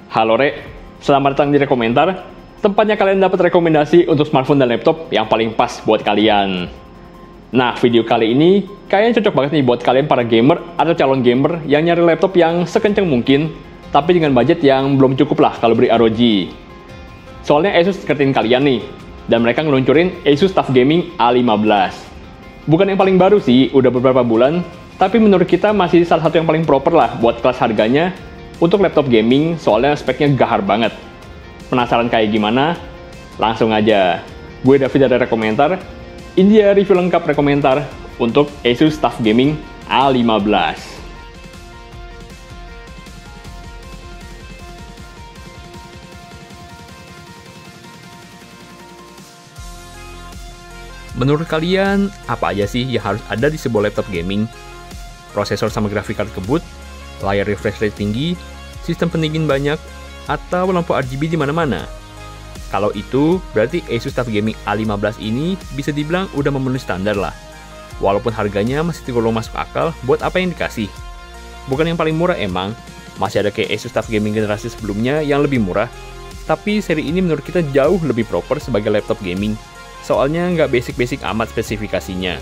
Halo Re, selamat datang di Rekomentar. Tempatnya kalian dapat rekomendasi untuk smartphone dan laptop yang paling pas buat kalian. Nah, video kali ini kayaknya cocok banget nih buat kalian para gamer atau calon gamer yang nyari laptop yang sekencang mungkin, tapi dengan budget yang belum cukup lah kalau beli ROG. Soalnya Asus ngertiin kalian nih, dan mereka ngeluncurin Asus TUF Gaming A15. Bukan yang paling baru sih, udah beberapa bulan, tapi menurut kita masih salah satu yang paling proper lah buat kelas harganya untuk laptop gaming, soalnya speknya gahar banget. Penasaran kayak gimana? Langsung aja. Gue David dari Rekomentar. Ini dia review lengkap Rekomentar untuk Asus TUF Gaming A15. Menurut kalian, apa aja sih yang harus ada di sebuah laptop gaming? Prosesor sama grafik card kebut, layar refresh rate tinggi, sistem pendingin banyak, atau lampu RGB di mana-mana? Kalau itu, berarti Asus TUF Gaming A15 ini bisa dibilang udah memenuhi standar lah. Walaupun harganya masih tergolong masuk akal, buat apa yang dikasih? Bukan yang paling murah emang, masih ada kayak Asus TUF Gaming generasi sebelumnya yang lebih murah, tapi seri ini menurut kita jauh lebih proper sebagai laptop gaming, soalnya nggak basic-basic amat spesifikasinya.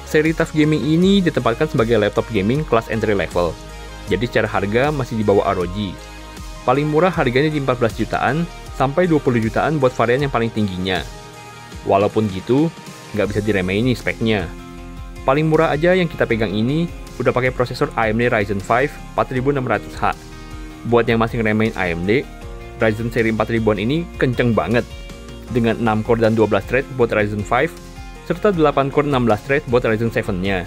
Seri TUF Gaming ini ditempatkan sebagai laptop gaming kelas entry level, jadi secara harga masih di bawah ROG. Paling murah harganya di 14 jutaan sampai 20 jutaan buat varian yang paling tingginya. Walaupun gitu, nggak bisa diremehin nih speknya. Paling murah aja yang kita pegang ini udah pakai prosesor AMD Ryzen 5 4600H. Buat yang masih ngeremehin AMD, Ryzen seri 4000-an ini kenceng banget. Dengan 6 core dan 12 thread buat Ryzen 5, serta 8 core 16 thread buat Ryzen 7-nya.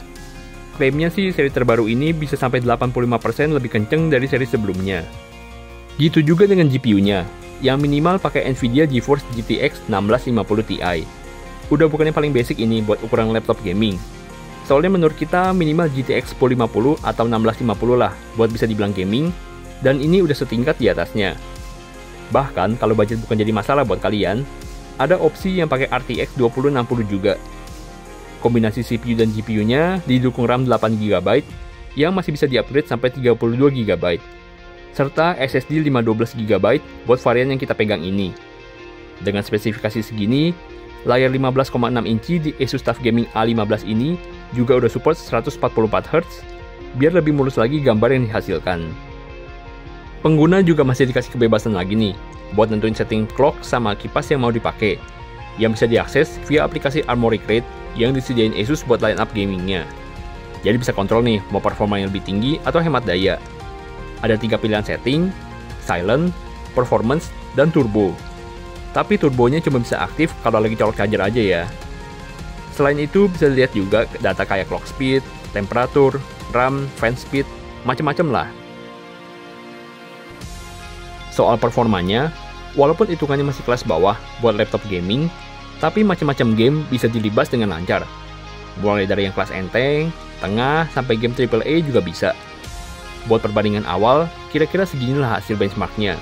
Klaimnya sih seri terbaru ini bisa sampai 85% lebih kenceng dari seri sebelumnya. Gitu juga dengan GPU-nya, yang minimal pakai Nvidia GeForce GTX 1650 Ti. Udah bukan yang paling basic ini buat ukuran laptop gaming. Soalnya menurut kita minimal GTX 1050 atau 1650 lah buat bisa dibilang gaming, dan ini udah setingkat di atasnya. Bahkan kalau budget bukan jadi masalah buat kalian, ada opsi yang pakai RTX 2060 juga. Kombinasi CPU dan GPU-nya didukung RAM 8GB yang masih bisa di-upgrade sampai 32GB, serta SSD 512GB buat varian yang kita pegang ini. Dengan spesifikasi segini, layar 15,6 inci di Asus TUF Gaming A15 ini juga udah support 144Hz, biar lebih mulus lagi gambar yang dihasilkan. Pengguna juga masih dikasih kebebasan lagi nih, buat nentuin setting clock sama kipas yang mau dipakai, yang bisa diakses via aplikasi Armoury Crate yang disediain Asus buat line up gamingnya. Jadi bisa kontrol nih, mau performa yang lebih tinggi atau hemat daya. Ada 3 pilihan setting, silent, performance, dan turbo. Tapi turbonya cuma bisa aktif kalau lagi colok charger aja ya. Selain itu bisa dilihat juga data kayak clock speed, temperatur, RAM, fan speed, macam-macam lah. Soal performanya, walaupun hitungannya masih kelas bawah buat laptop gaming, tapi macam-macam game bisa dilibas dengan lancar. Mulai dari yang kelas enteng, tengah, sampai game AAA juga bisa. Buat perbandingan awal, kira-kira seginilah hasil benchmarknya.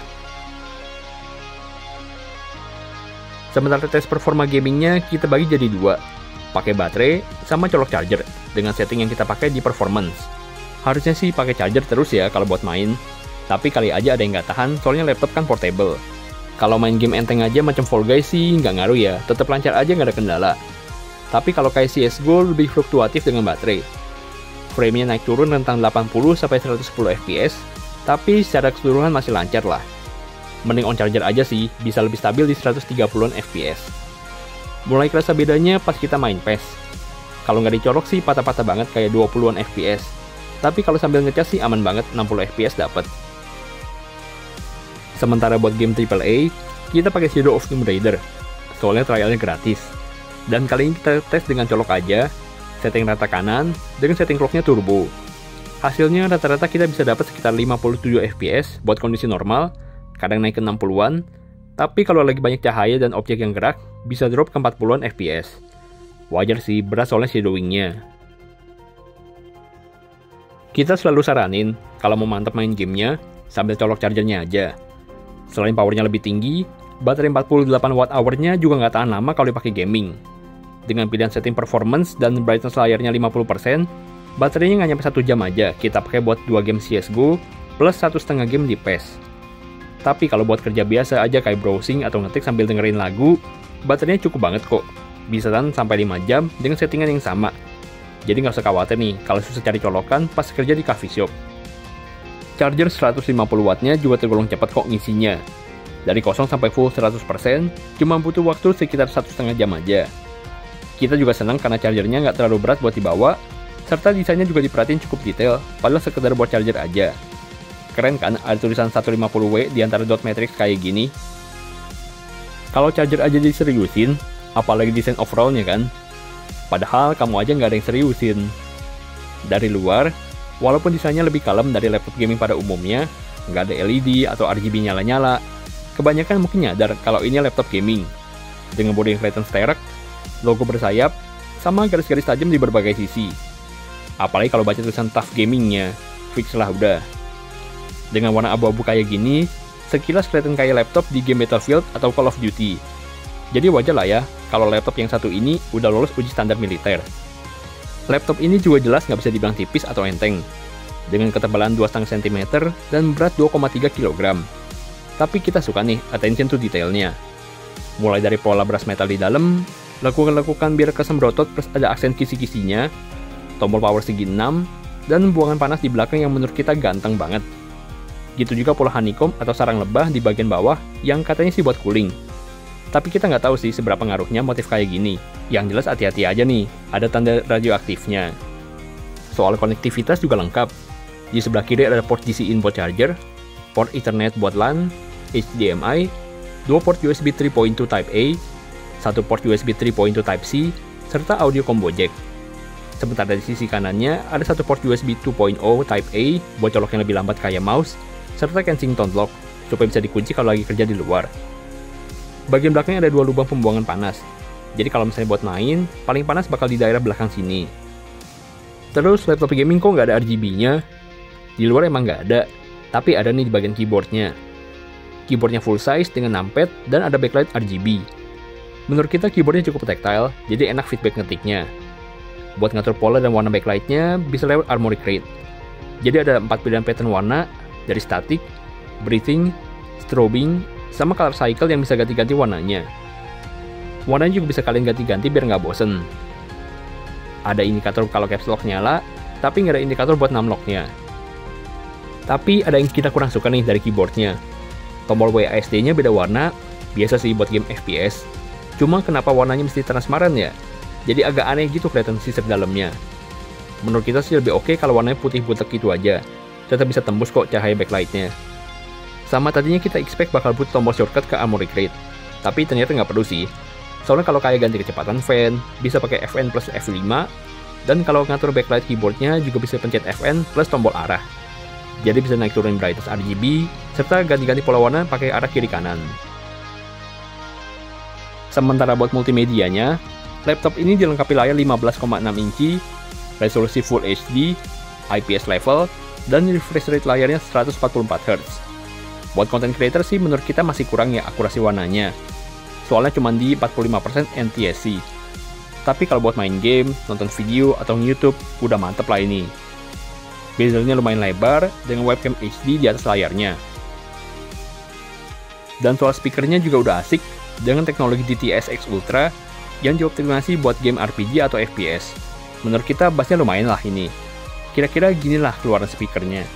Sementara tes performa gamingnya kita bagi jadi 2, pakai baterai sama colok charger dengan setting yang kita pakai di performance. Harusnya sih pakai charger terus ya kalau buat main, tapi kali aja ada yang nggak tahan soalnya laptop kan portable. Kalau main game enteng aja macam Fall Guys sih nggak ngaruh ya, tetap lancar aja nggak ada kendala. Tapi kalau kayak CSGO lebih fluktuatif dengan baterai. Frame-nya naik turun rentang 80-110 fps, tapi secara keseluruhan masih lancar lah. Mending on charger aja sih, bisa lebih stabil di 130-an fps. Mulai kerasa bedanya pas kita main PES. Kalau nggak dicolok sih patah-patah banget kayak 20-an fps. Tapi kalau sambil ngecas sih aman banget, 60 fps dapet. Sementara buat game AAA, kita pakai Shadow of Tomb Raider, soalnya trialnya gratis. Dan kali ini kita tes dengan colok aja, setting rata kanan, dengan setting clocknya turbo. Hasilnya rata-rata kita bisa dapat sekitar 57 fps buat kondisi normal, kadang naik ke 60-an, tapi kalau lagi banyak cahaya dan objek yang gerak, bisa drop ke 40-an fps. Wajar sih, berat soalnya shadowingnya. Kita selalu saranin, kalau mau mantap main gamenya, sambil colok chargernya aja. Selain powernya lebih tinggi, baterai 48 Wh-nya juga nggak tahan lama kalau dipakai gaming. Dengan pilihan setting performance dan brightness layarnya 50%, baterainya nggak nyampe 1 jam aja kita pakai buat 2 game CSGO, plus 1,5 game di PES. Tapi kalau buat kerja biasa aja kayak browsing atau ngetik sambil dengerin lagu, baterainya cukup banget kok. Bisa tahan sampai 5 jam dengan settingan yang sama. Jadi nggak usah khawatir nih kalau susah cari colokan pas kerja di coffee shop. Charger 150 wattnya juga tergolong cepat kok ngisinya. Dari kosong sampai full 100%, cuma butuh waktu sekitar 1,5 jam aja. Kita juga senang karena chargernya nggak terlalu berat buat dibawa, serta desainnya juga diperhatiin cukup detail, padahal sekedar buat charger aja. Keren kan, ada tulisan 150W di antara dot matrix kayak gini. Kalau charger aja diseriusin, apalagi desain overallnya kan? Padahal kamu aja nggak ada yang seriusin. Dari luar, walaupun desainnya lebih kalem dari laptop gaming pada umumnya, nggak ada LED atau RGB nyala-nyala, kebanyakan mungkin nyadar kalau ini laptop gaming. Dengan bodi yang kelihatan sterek, logo bersayap, sama garis-garis tajam di berbagai sisi. Apalagi kalau baca tulisan TUF gamingnya, fix lah udah. Dengan warna abu-abu kayak gini, sekilas kelihatan kayak laptop di game Battlefield atau Call of Duty. Jadi wajar lah ya, kalau laptop yang satu ini udah lolos uji standar militer. Laptop ini juga jelas nggak bisa dibilang tipis atau enteng, dengan ketebalan 2,5 cm dan berat 2,3 kg. Tapi kita suka nih attention to detailnya. Mulai dari pola beras metal di dalam, lekukan-lekukan biar kesemrotot plus ada aksen kisi-kisinya, tombol power segi 6, dan buangan panas di belakang yang menurut kita ganteng banget. Gitu juga pola honeycomb atau sarang lebah di bagian bawah yang katanya sih buat cooling. Tapi kita nggak tahu sih seberapa ngaruhnya motif kayak gini. Yang jelas hati-hati aja nih, ada tanda radioaktifnya. Soal konektivitas juga lengkap. Di sebelah kiri ada port DC in buat charger, port Ethernet buat LAN, HDMI, 2 port USB 3.2 Type A, 1 port USB 3.2 Type C, serta audio combo jack. Sementara di sisi kanannya ada 1 port USB 2.0 Type A buat colok yang lebih lambat kayak mouse, serta Kensington lock supaya bisa dikunci kalau lagi kerja di luar. Bagian belakangnya ada 2 lubang pembuangan panas. Jadi kalau misalnya buat main, paling panas bakal di daerah belakang sini. Terus laptop gaming kok nggak ada RGB-nya? Di luar emang nggak ada, tapi ada nih di bagian keyboardnya. Keyboardnya full size dengan numpad dan ada backlight RGB. Menurut kita keyboardnya cukup tactile, jadi enak feedback ngetiknya. Buat ngatur pola dan warna backlightnya bisa lewat Armoury Crate. Jadi ada 4 pilihan pattern warna, dari static, breathing, strobing, sama color cycle yang bisa ganti-ganti warnanya. Warnanya juga bisa kalian ganti-ganti biar nggak bosen. Ada indikator kalau caps lock nyala, tapi nggak ada indikator buat numlock-nya. Tapi ada yang kita kurang suka nih dari keyboardnya. Tombol WASD-nya beda warna, biasa sih buat game FPS. Cuma kenapa warnanya mesti transparan ya? Jadi agak aneh gitu kelihatan sisir dalamnya. Menurut kita sih lebih oke kalau warnanya putih butek gitu aja. Tetap bisa tembus kok cahaya backlight-nya. Sama tadinya kita expect bakal butuh tombol shortcut ke Armoury Crate, tapi ternyata nggak perlu sih. Soalnya kalau kayak ganti kecepatan fan, bisa pakai Fn plus F5, dan kalau ngatur backlight keyboardnya juga bisa pencet Fn plus tombol arah. Jadi bisa naik turun brightness RGB, serta ganti-ganti pola warna pakai arah kiri kanan. Sementara buat multimedianya, laptop ini dilengkapi layar 15,6 inci, resolusi Full HD, IPS level, dan refresh rate layarnya 144Hz. Buat content creator sih menurut kita masih kurang ya akurasi warnanya. Soalnya cuma di 45% NTSC. Tapi kalau buat main game, nonton video, atau YouTube, udah mantep lah ini. Bezelnya lumayan lebar, dengan webcam HD di atas layarnya. Dan soal speakernya juga udah asik, dengan teknologi DTS:X Ultra, yang dioptimasi buat game RPG atau FPS. Menurut kita bassnya lumayan lah ini. Kira-kira ginilah keluaran speakernya.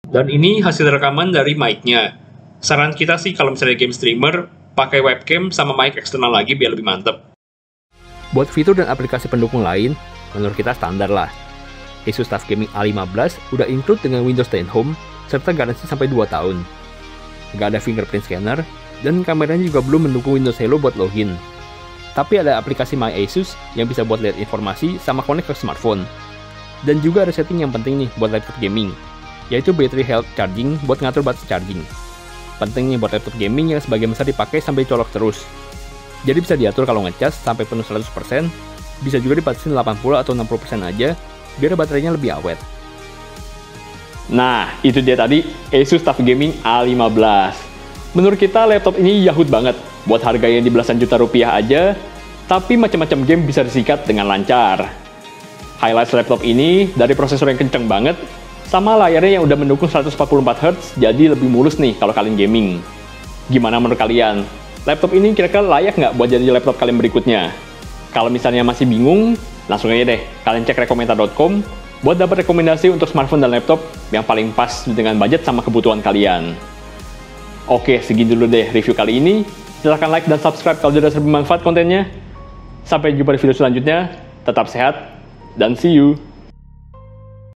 Dan ini hasil rekaman dari mic-nya. Saran kita sih kalau misalnya game streamer, pakai webcam sama mic eksternal lagi biar lebih mantep. Buat fitur dan aplikasi pendukung lain, menurut kita standar lah. Asus TUF Gaming A15 udah include dengan Windows 10 Home, serta garansi sampai 2 tahun. Gak ada fingerprint scanner, dan kameranya juga belum mendukung Windows Hello buat login. Tapi ada aplikasi My Asus yang bisa buat lihat informasi sama connect ke smartphone. Dan juga ada setting yang penting nih buat laptop gaming, yaitu battery health charging buat ngatur batas charging. Penting nih buat laptop gaming yang sebagian besar dipakai sampai colok terus. Jadi bisa diatur kalau ngecas sampai penuh 100%, bisa juga dibatasin 80 atau 60% aja, biar baterainya lebih awet. Nah, itu dia tadi Asus TUF Gaming A15. Menurut kita laptop ini yahut banget, buat harga yang di belasan juta rupiah aja, tapi macam-macam game bisa disikat dengan lancar. Highlight laptop ini dari prosesor yang kenceng banget, sama layarnya yang udah mendukung 144Hz, jadi lebih mulus nih kalau kalian gaming. Gimana menurut kalian? Laptop ini kira-kira layak nggak buat jadi laptop kalian berikutnya? Kalau misalnya masih bingung, langsung aja deh, kalian cek rekomendar.com buat dapat rekomendasi untuk smartphone dan laptop yang paling pas dengan budget sama kebutuhan kalian. Oke, segini dulu deh review kali ini. Silahkan like dan subscribe kalau dirasa bermanfaat kontennya. Sampai jumpa di video selanjutnya. Tetap sehat, dan see you!